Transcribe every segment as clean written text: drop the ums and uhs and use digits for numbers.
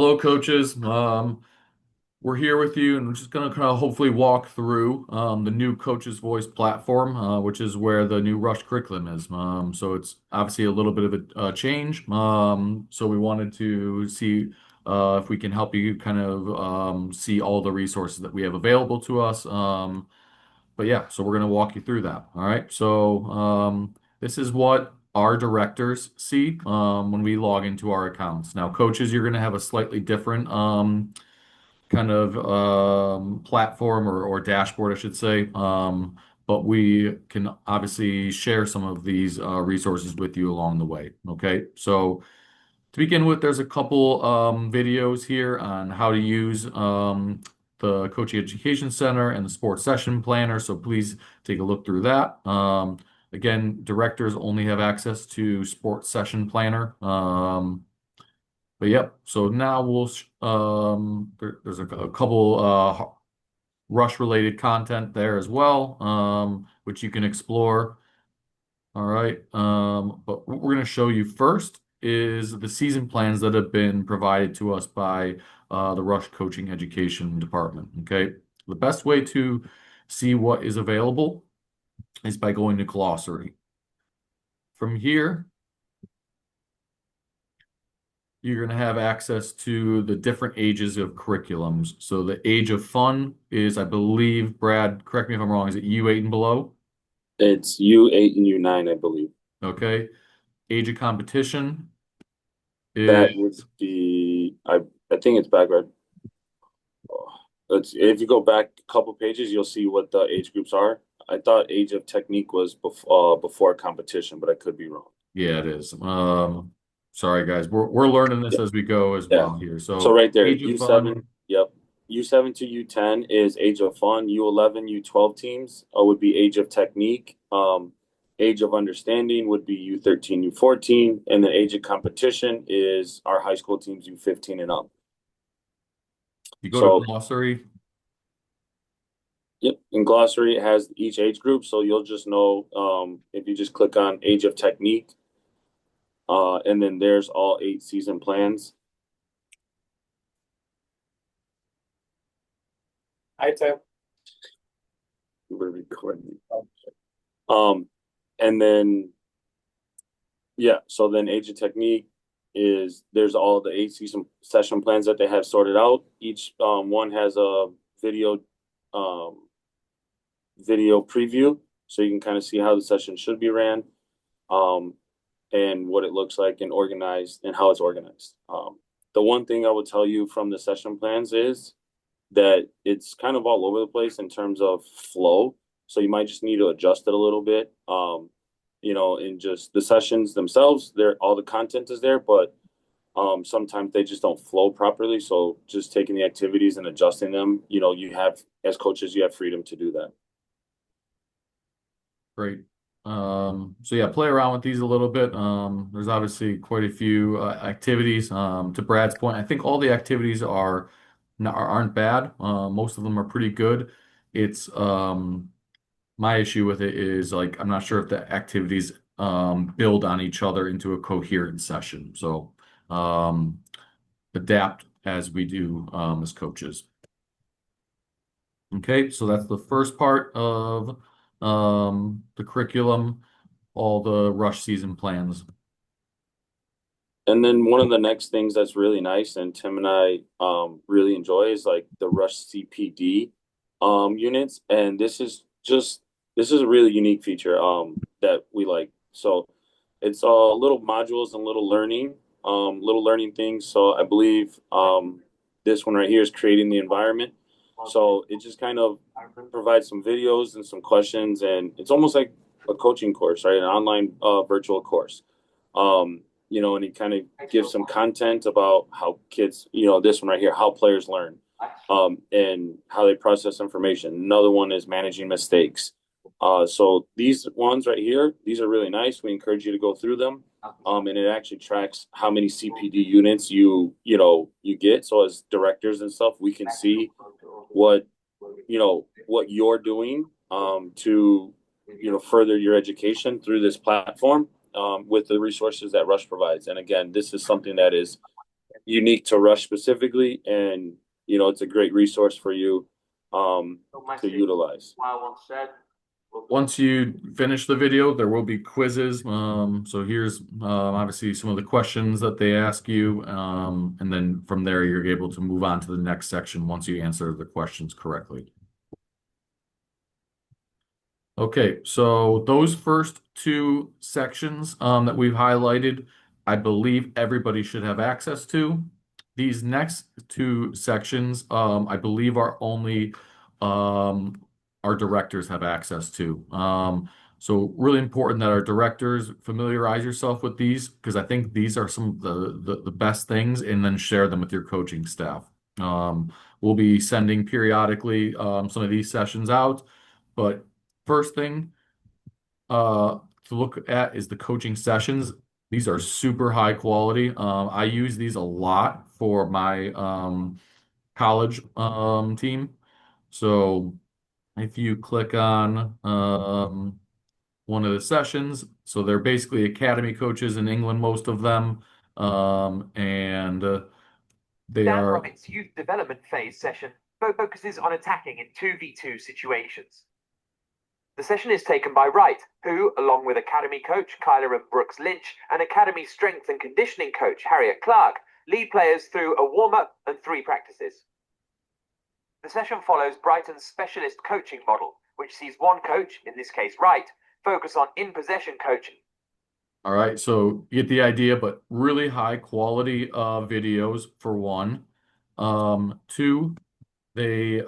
Hello, coaches. We're here with you, and we're just going to kind of hopefully walk through the new Coach's Voice platform, which is where the new Rush curriculum is. So it's obviously a little bit of a change. So we wanted to see if we can help you kind of see all the resources that we have available to us. But yeah, so we're going to walk you through that. All right. So this is what our directors see when we log into our accounts. Now, coaches, you're going to have a slightly different kind of platform or dashboard, I should say. But we can obviously share some of these resources with you along the way. Okay. So to begin with, there's a couple videos here on how to use the Coaching Education Center and the Sports Session Planner. So please take a look through that. Again, directors only have access to Sports Session Planner. But yep, so now there's a couple Rush related content there as well, which you can explore. All right. But what we're going to show you first is the season plans that have been provided to us by the Rush Coaching Education Department. Okay. The best way to see what is available is by going to Glossary. From here, you're going to have access to the different ages of curriculums. So the age of fun is, I believe, Brad, correct me if I'm wrong, is it U8 and below? It's U8 and U9, I believe. Okay. Age of competition That would is be I think it's back right. Let's if you go back a couple pages, you'll see what the age groups are. I thought Age of Technique was before competition, but I could be wrong. Yeah, it is. Sorry guys, we're learning this Yeah, as we go as yeah. well here. So So right there, age of fun, U7, yep. U7 to U10 is Age of Fun. U11, U12 teams would be Age of Technique. Age of Understanding would be U13, U14, and then Age of Competition is our high school teams U15 and up. you go to So glossary. yep, in glossary it has each age group, so you'll just know if you just click on Age of Technique, and then there's all 8 season plans. Hi, Tim. We're recording. Um, and then yeah, so then Age of Technique is there's all the 8 season session plans that they have sorted out. Each one has a video um video preview, so you can kind of see how the session should be ran. Um, and what it looks like and organized and how it's organized. The one thing I would tell you from the session plans is that it's kind of all over the place in terms of flow. So you might just need to adjust it a little bit. In just the sessions themselves, there all the content is there, but sometimes they just don't flow properly. So just taking the activities and adjusting them, you have as coaches, you have freedom to do that. Great. So yeah, play around with these a little bit. There's obviously quite a few activities. To Brad's point, I think all the activities aren't bad. Most of them are pretty good. It's my issue with it is like I'm not sure if the activities build on each other into a coherent session. So um, adapt as we do as coaches. Okay, so that's the first part of the curriculum, all the rush season plans. And then one of the next things that's really nice and Tim and I really enjoy is like the Rush CPD units. And this is a really unique feature that we like. So it's little modules and little learning things. So I believe this one right here is creating the environment. So it just kind of provides some videos and some questions, and it's almost like a coaching course, right? An online virtual course. And it kind of gives some content about how kids, this one right here, how players learn, and how they process information. Another one is managing mistakes. So these ones right here, these are really nice. We encourage you to go through them. And it actually tracks how many CPD units you get. So as directors and stuff, we can see what what you're doing to further your education through this platform with the resources that Rush provides. And again, this is something that is unique to Rush specifically, and it's a great resource for you to utilize. Once you finish the video, there will be quizzes. So here's obviously some of the questions that they ask you, and then from there you're able to move on to the next section once you answer the questions correctly. Okay, so those first two sections that we've highlighted, I believe everybody should have access to. These next two sections, I believe are only our directors have access to. So really important that our directors familiarize yourself with these because I think these are some of the best things, and then share them with your coaching staff. We'll be sending periodically some of these sessions out, but first thing to look at is the coaching sessions. These are super high quality. I use these a lot for my college team. So if you click on one of the sessions, so they're basically academy coaches in England, most of them, and they Dan are. Roberts' youth development phase session focuses on attacking in 2v2 situations. The session is taken by Wright, who, along with Academy coach Kyler and Brooks Lynch and Academy strength and conditioning coach Harriet Clark, lead players through a warm-up and 3 practices. The session follows Brighton's specialist coaching model, which sees one coach, in this case Wright, focus on in-possession coaching. All right, so you get the idea, but really high quality videos for one. Two, they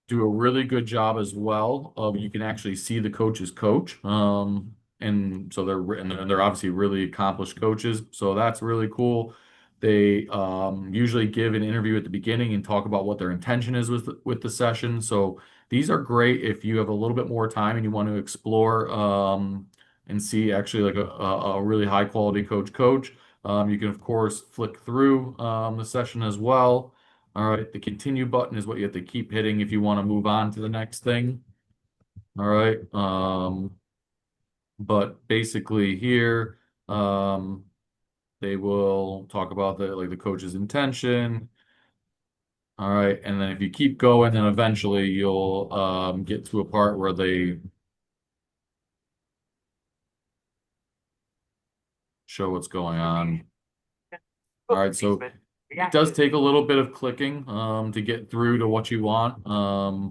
do a really good job as well of you can actually see the coaches coach. And so they're obviously really accomplished coaches, so that's really cool. They usually give an interview at the beginning and talk about what their intention is with the session. So these are great if you have a little bit more time and you want to explore and see actually like a really high quality coach. You can of course flick through the session as well. All right, the continue button is what you have to keep hitting if you want to move on to the next thing. All right, but basically here, they will talk about the coach's intention. All right, and then if you keep going, then eventually you'll get to a part where they show what's going on. All right, so it does take a little bit of clicking to get through to what you want,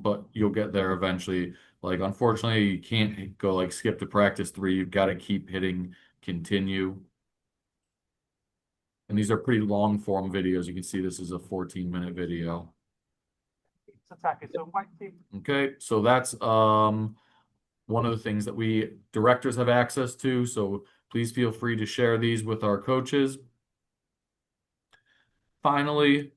but you'll get there eventually. Like, unfortunately, you can't go like skip to practice 3. You've got to keep hitting continue. And these are pretty long form videos. You can see this is a 14-minute video. Okay, so that's one of the things that we directors have access to. So please feel free to share these with our coaches. Finally,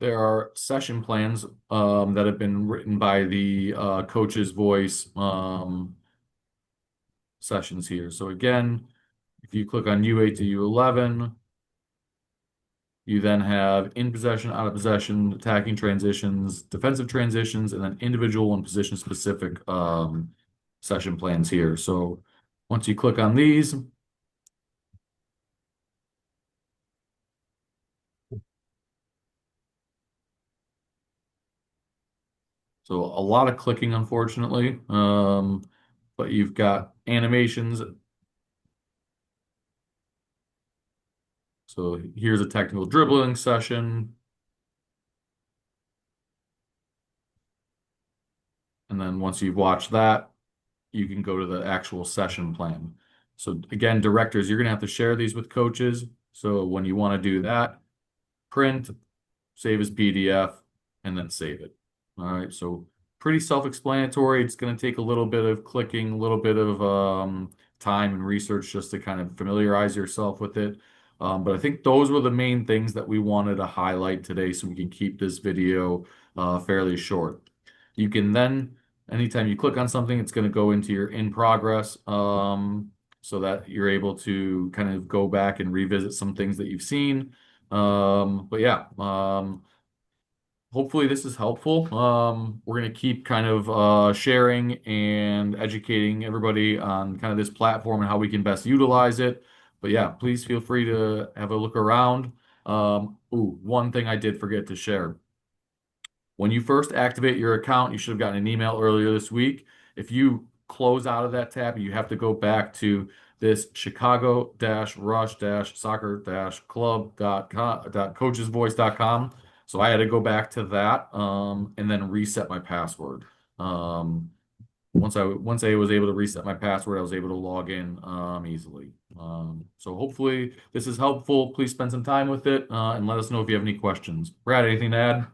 there are session plans that have been written by the Coach's Voice sessions here. So again, if you click on U8 to U11, you then have in possession, out of possession, attacking transitions, defensive transitions, and then individual and position specific session plans here. So once you click on these, so a lot of clicking, unfortunately, but you've got animations. So here's a technical dribbling session. And then once you've watched that, you can go to the actual session plan. So again, directors, you're going to have to share these with coaches. So when you want to do that, print, save as PDF, and then save it. All right, so pretty self-explanatory. It's going to take a little bit of clicking, a little bit of time and research just to kind of familiarize yourself with it. But I think those were the main things that we wanted to highlight today so we can keep this video fairly short. You can then, anytime you click on something, it's going to go into your in progress so that you're able to kind of go back and revisit some things that you've seen. But yeah, hopefully this is helpful. We're going to keep kind of sharing and educating everybody on kind of this platform and how we can best utilize it. But yeah, please feel free to have a look around. One thing I did forget to share. When you first activate your account, you should have gotten an email earlier this week. If you close out of that tab, you have to go back to this chicago-rush-soccer-club.coachesvoice.com. So I had to go back to that and then reset my password. Once I was able to reset my password, I was able to log in easily. So hopefully this is helpful. Please spend some time with it and let us know if you have any questions. Brad, anything to add?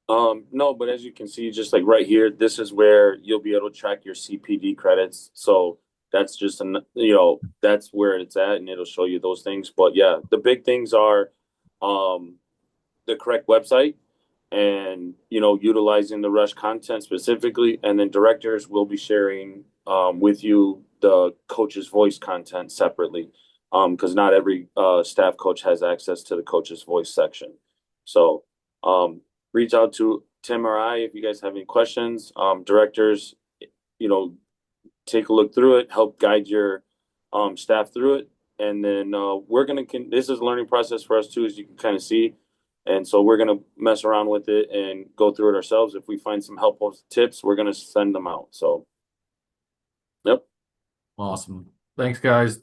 No, but as you can see, just like right here, this is where you'll be able to track your CPD credits. So that's just that's where it's at, and it'll show you those things. But yeah, the big things are the correct website and utilizing the Rush content specifically, and then directors will be sharing with you the coach's voice content separately, because not every staff coach has access to the coach's voice section. So reach out to Tim or I if you guys have any questions. Directors, take a look through it, help guide your staff through it, and then this is a learning process for us too, as you can kind of see. And so we're going to mess around with it and go through it ourselves. If we find some helpful tips, we're going to send them out. So, yep. Awesome. Thanks, guys.